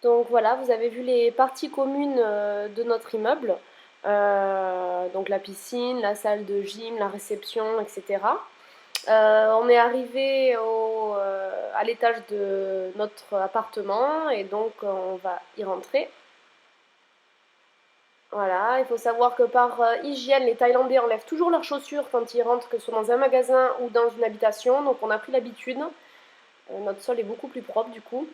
Donc voilà, vous avez vu les parties communes de notre immeuble, donc la piscine, la salle de gym, la réception, etc. On est arrivé à l'étage de notre appartement et donc on va y rentrer. Voilà, il faut savoir que par hygiène, les Thaïlandais enlèvent toujours leurs chaussures quand ils rentrent, que ce soit dans un magasin ou dans une habitation, donc on a pris l'habitude. Notre sol est beaucoup plus propre du coup.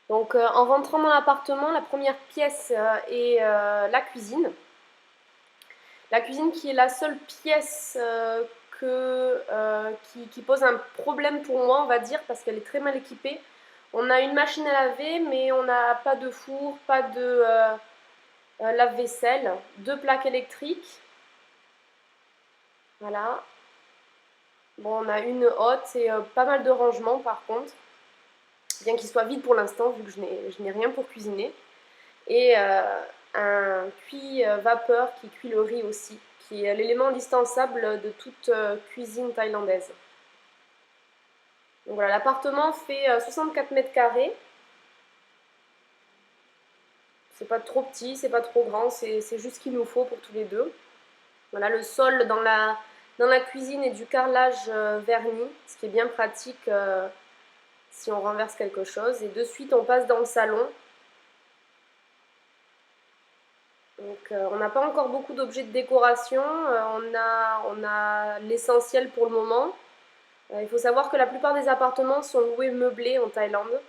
Donc en rentrant dans l'appartement, la première pièce est la cuisine. La cuisine qui est la seule pièce qui pose un problème pour moi, on va dire, parce qu'elle est très mal équipée. On a une machine à laver, mais on n'a pas de four, pas de lave-vaisselle, 2 plaques électriques. Voilà. Bon, on a une hotte et pas mal de rangements par contre, bien qu'il soit vide pour l'instant, vu que je n'ai rien pour cuisiner. Et un cuit vapeur qui cuit le riz aussi, qui est l'élément indispensable de toute cuisine thaïlandaise. Donc voilà, l'appartement fait 64 mètres carrés. C'est pas trop petit, c'est pas trop grand, c'est juste ce qu'il nous faut pour tous les deux. Voilà, le sol dans la cuisine est du carrelage verni, ce qui est bien pratique si on renverse quelque chose. Et de suite, on passe dans le salon. Donc on n'a pas encore beaucoup d'objets de décoration, on a l'essentiel pour le moment. Il faut savoir que la plupart des appartements sont loués meublés en Thaïlande.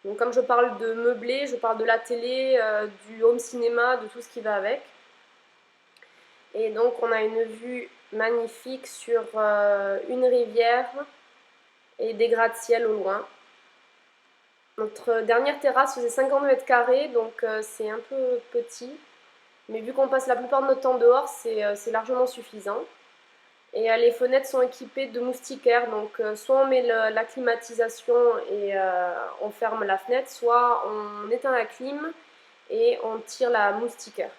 Donc comme je parle de meublé, je parle de la télé, du home cinéma, de tout ce qui va avec. Et donc on a une vue magnifique sur une rivière et des gratte-ciel au loin. Notre dernière terrasse faisait 50 mètres carrés, donc c'est un peu petit. Mais vu qu'on passe la plupart de notre temps dehors, c'est largement suffisant. Et les fenêtres sont équipées de moustiquaires, donc soit on met la climatisation et on ferme la fenêtre, soit on éteint la clim et on tire la moustiquaire.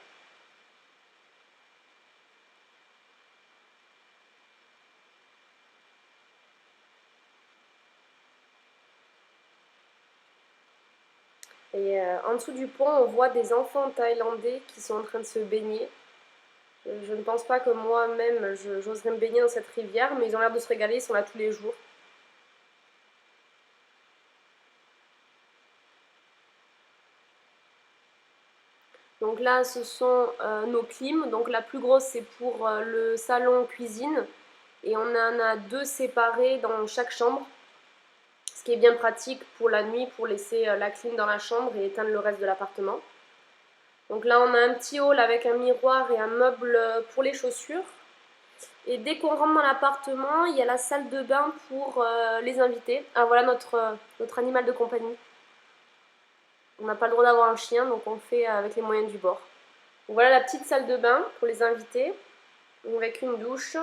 Et en dessous du pont, on voit des enfants thaïlandais qui sont en train de se baigner. Je ne pense pas que moi-même j'oserais me baigner dans cette rivière, mais ils ont l'air de se régaler, ils sont là tous les jours. Donc là, ce sont nos clims. Donc la plus grosse, c'est pour le salon cuisine. Et on en a 2 séparés dans chaque chambre. Ce qui est bien pratique pour la nuit, pour laisser la clim dans la chambre et éteindre le reste de l'appartement. Donc là, on a un petit hall avec un miroir et un meuble pour les chaussures. Et dès qu'on rentre dans l'appartement, il y a la salle de bain pour les invités. Ah voilà notre animal de compagnie. On n'a pas le droit d'avoir un chien, donc on fait avec les moyens du bord. Donc voilà la petite salle de bain pour les invités, avec une douche.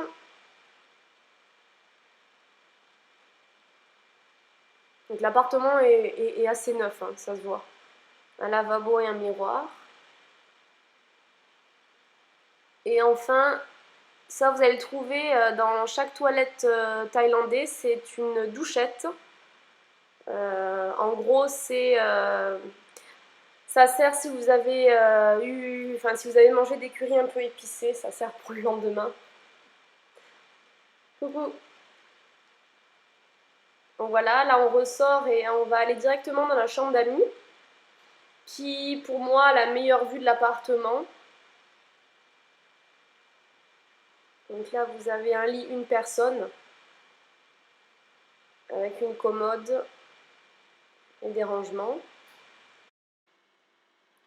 Donc l'appartement est assez neuf, hein, ça se voit. Un lavabo et un miroir. Et enfin, ça vous allez le trouver dans chaque toilette thaïlandaise, c'est une douchette. En gros, ça sert si vous avez si vous avez mangé des currys un peu épicés, ça sert pour le lendemain. Coucou. Donc voilà, là on ressort et on va aller directement dans la chambre d'amis. qui pour moi a la meilleure vue de l'appartement. Donc là vous avez un lit une personne avec une commode et des rangements.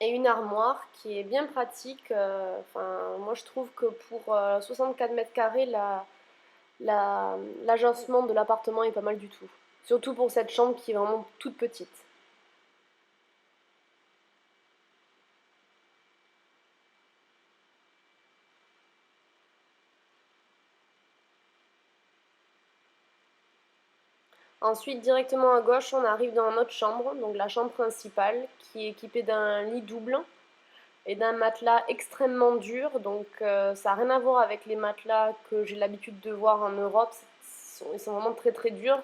Et une armoire qui est bien pratique. Enfin, moi je trouve que pour 64 mètres carrés, l'agencement de l'appartement est pas mal du tout. Surtout pour cette chambre qui est vraiment toute petite. Ensuite, directement à gauche, on arrive dans notre chambre, donc la chambre principale, qui est équipée d'un lit double et d'un matelas extrêmement dur. Donc ça n'a rien à voir avec les matelas que j'ai l'habitude de voir en Europe. Ils sont vraiment très très durs.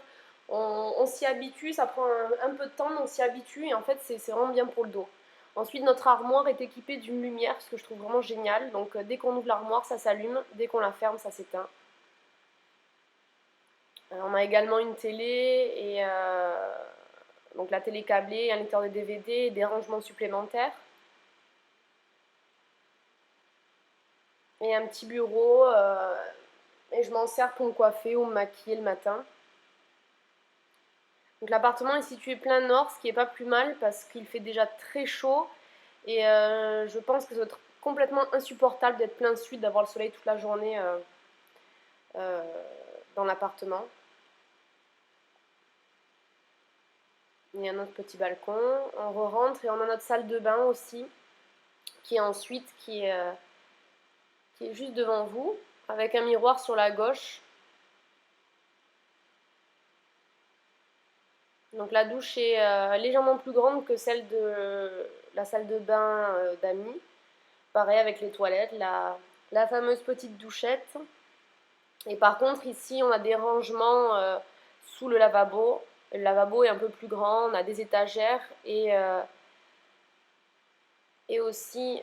On s'y habitue, ça prend un peu de temps, mais on s'y habitue et en fait c'est vraiment bien pour le dos. Ensuite, notre armoire est équipée d'une lumière, ce que je trouve vraiment génial. Donc dès qu'on ouvre l'armoire, ça s'allume, dès qu'on la ferme, ça s'éteint. On a également une télé et donc la télé câblée, un lecteur de DVD et des rangements supplémentaires. Et un petit bureau et je m'en sers pour me coiffer ou me maquiller le matin. Donc l'appartement est situé plein nord, ce qui est pas plus mal parce qu'il fait déjà très chaud et je pense que ça va être complètement insupportable d'être plein sud, d'avoir le soleil toute la journée euh, dans l'appartement. Il y a un autre petit balcon, on re-rentre et on a notre salle de bain aussi qui est ensuite qui est juste devant vous avec un miroir sur la gauche. Donc la douche est légèrement plus grande que celle de la salle de bain d'Ami. Pareil avec les toilettes, la fameuse petite douchette. Et par contre ici on a des rangements sous le lavabo. Le lavabo est un peu plus grand, on a des étagères et aussi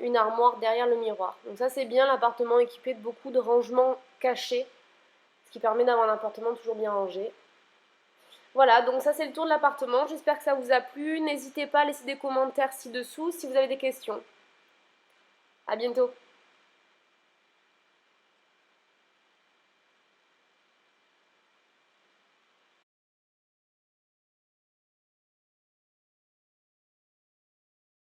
une armoire derrière le miroir. Donc ça c'est bien, l'appartement équipé de beaucoup de rangements cachés, ce qui permet d'avoir un appartement toujours bien rangé. Voilà, donc ça c'est le tour de l'appartement. J'espère que ça vous a plu. N'hésitez pas à laisser des commentaires ci-dessous si vous avez des questions. À bientôt.